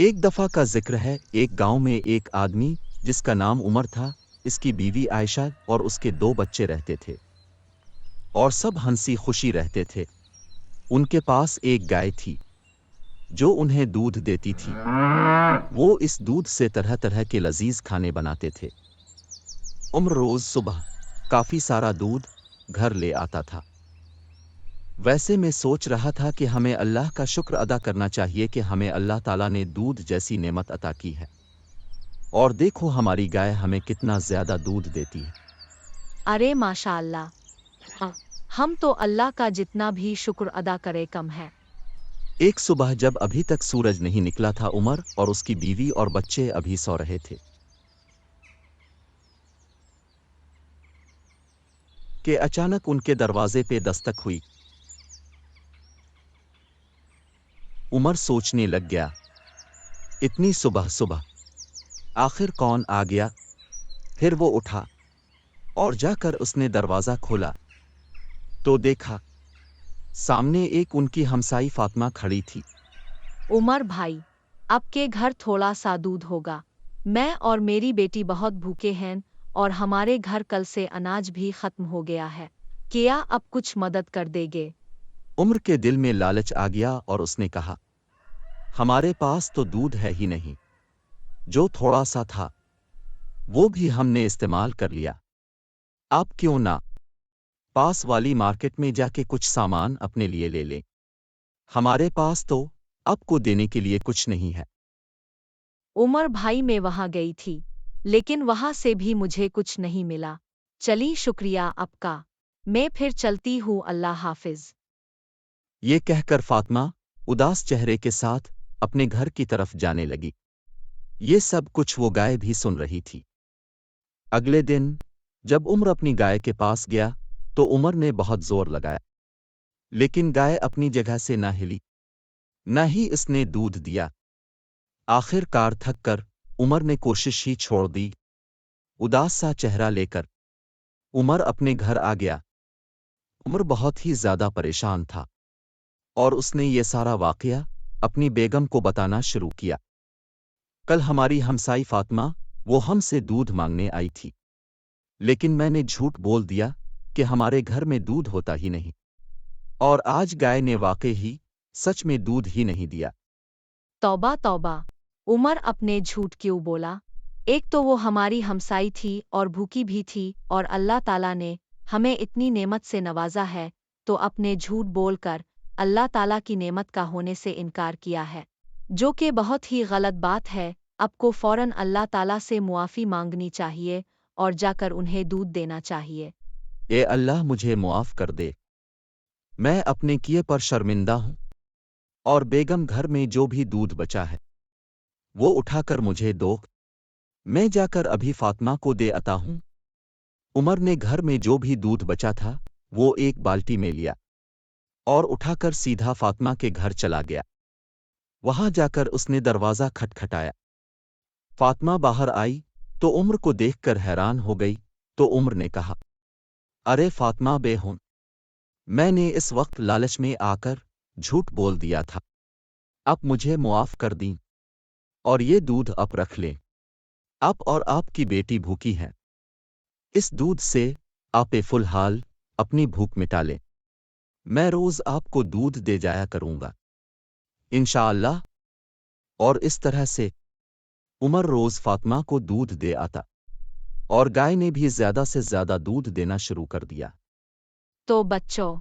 ایک دفعہ کا ذکر ہے، ایک گاؤں میں ایک آدمی جس کا نام عمر تھا، اس کی بیوی عائشہ اور اس کے 2 بچے رہتے تھے، اور سب ہنسی خوشی رہتے تھے۔ ان کے پاس ایک گائے تھی جو انہیں دودھ دیتی تھی۔ وہ اس دودھ سے طرح طرح کے لذیذ کھانے بناتے تھے۔ عمر روز صبح کافی سارا دودھ گھر لے آتا تھا۔ ویسے میں سوچ رہا تھا کہ ہمیں اللہ کا شکر ادا کرنا چاہیے کہ ہمیں اللہ تعالیٰ نے دودھ جیسی نعمت عطا کی ہے، اور دیکھو ہماری گائے ہمیں کتنا زیادہ دودھ دیتی ہے۔ ارے ماشاء اللہ، ہم تو اللہ کا جتنا بھی شکر ادا کرے کم ہے۔ ایک صبح جب ابھی تک سورج نہیں نکلا تھا، عمر اور اس کی بیوی اور بچے ابھی سو رہے تھے کہ اچانک ان کے دروازے پہ دستک ہوئی۔ عمر سوچنے لگ گیا، اتنی صبح صبح آخر کون آ گیا؟ پھر وہ اٹھا اور جا کر اس نے دروازہ کھولا تو دیکھا سامنے ایک ان کی ہمسائی فاطمہ کھڑی تھی۔ عمر بھائی، اب کے گھر تھوڑا سا دودھ ہوگا، میں اور میری بیٹی بہت بھوکے ہیں اور ہمارے گھر کل سے اناج بھی ختم ہو گیا ہے، کیا اب کچھ مدد کر دے گے؟ عمر کے دل میں لالچ آ گیا اور اس نے کہا، ہمارے پاس تو دودھ ہے ہی نہیں، جو تھوڑا سا تھا وہ بھی ہم نے استعمال کر لیا۔ آپ کیوں نہ پاس والی مارکیٹ میں جا کے کچھ سامان اپنے لیے لے لیں؟ ہمارے پاس تو آپ کو دینے کے لیے کچھ نہیں ہے۔ عمر بھائی میں وہاں گئی تھی، لیکن وہاں سے بھی مجھے کچھ نہیں ملا۔ چلی شکریہ آپ کا، میں پھر چلتی ہوں، اللہ حافظ۔ یہ کہہ کر فاطمہ اداس چہرے کے ساتھ اپنے گھر کی طرف جانے لگی۔ یہ سب کچھ وہ گائے بھی سن رہی تھی۔ اگلے دن جب عمر اپنی گائے کے پاس گیا تو عمر نے بہت زور لگایا، لیکن گائے اپنی جگہ سے نہ ہلی، نہ ہی اس نے دودھ دیا۔ آخر کار تھک کر عمر نے کوشش ہی چھوڑ دی۔ اداس سا چہرہ لے کر عمر اپنے گھر آ گیا۔ عمر بہت ہی زیادہ پریشان تھا اور اس نے یہ سارا واقعہ اپنی بیگم کو بتانا شروع کیا۔ کل ہماری ہمسائی فاطمہ وہ ہم سے دودھ مانگنے آئی تھی، لیکن میں نے جھوٹ بول دیا کہ ہمارے گھر میں دودھ ہوتا ہی نہیں، اور آج گائے نے واقعی ہی سچ میں دودھ ہی نہیں دیا۔ توبہ توبہ، عمر اپنے جھوٹ کیوں بولا؟ ایک تو وہ ہماری ہمسائی تھی اور بھوکی بھی تھی، اور اللہ تعالیٰ نے ہمیں اتنی نعمت سے نوازا ہے تو اپنے جھوٹ بول کر اللہ تعالیٰ کی نعمت کا ہونے سے انکار کیا ہے، جو کہ بہت ہی غلط بات ہے۔ اب کو فوراً اللہ تعالیٰ سے معافی مانگنی چاہیے اور جا کر انہیں دودھ دینا چاہیے۔ اے اللہ مجھے معاف کر دے، میں اپنے کیے پر شرمندہ ہوں، اور بیگم گھر میں جو بھی دودھ بچا ہے وہ اٹھا کر مجھے دو، میں جا کر ابھی فاطمہ کو دے آتا ہوں۔ عمر نے گھر میں جو بھی دودھ بچا تھا وہ ایک بالٹی میں لیا اور اٹھا کر سیدھا فاطمہ کے گھر چلا گیا۔ وہاں جا کر اس نے دروازہ کھٹکھٹایا۔ فاطمہ باہر آئی تو عمر کو دیکھ کر حیران ہو گئی، تو عمر نے کہا، ارے فاطمہ بے ہون، میں نے اس وقت لالچ میں آ کر جھوٹ بول دیا تھا، اب مجھے معاف کر دیں اور یہ دودھ اب رکھ لیں۔ آپ اور آپ کی بیٹی بھوکی ہیں، اس دودھ سے آپ فی الحال اپنی بھوک مٹا لیں، میں روز آپ کو دودھ دے جایا کروں گا انشاءاللہ۔ اور اس طرح سے عمر روز فاطمہ کو دودھ دے آتا، اور گائے نے بھی زیادہ سے زیادہ دودھ دینا شروع کر دیا۔ تو بچوں،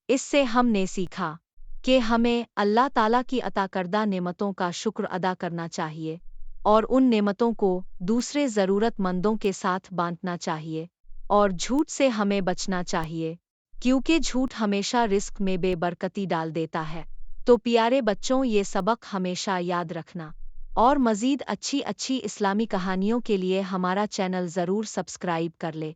اس سے ہم نے سیکھا کہ ہمیں اللہ تعالیٰ کی عطا کردہ نعمتوں کا شکر ادا کرنا چاہیے اور ان نعمتوں کو دوسرے ضرورت مندوں کے ساتھ بانٹنا چاہیے، اور جھوٹ سے ہمیں بچنا چاہیے، کیونکہ جھوٹ ہمیشہ رزق میں بے برکتی ڈال دیتا ہے۔ تو پیارے بچوں، یہ سبق ہمیشہ یاد رکھنا، اور مزید اچھی اچھی اسلامی کہانیوں کے لیے ہمارا چینل ضرور سبسکرائب کر لے۔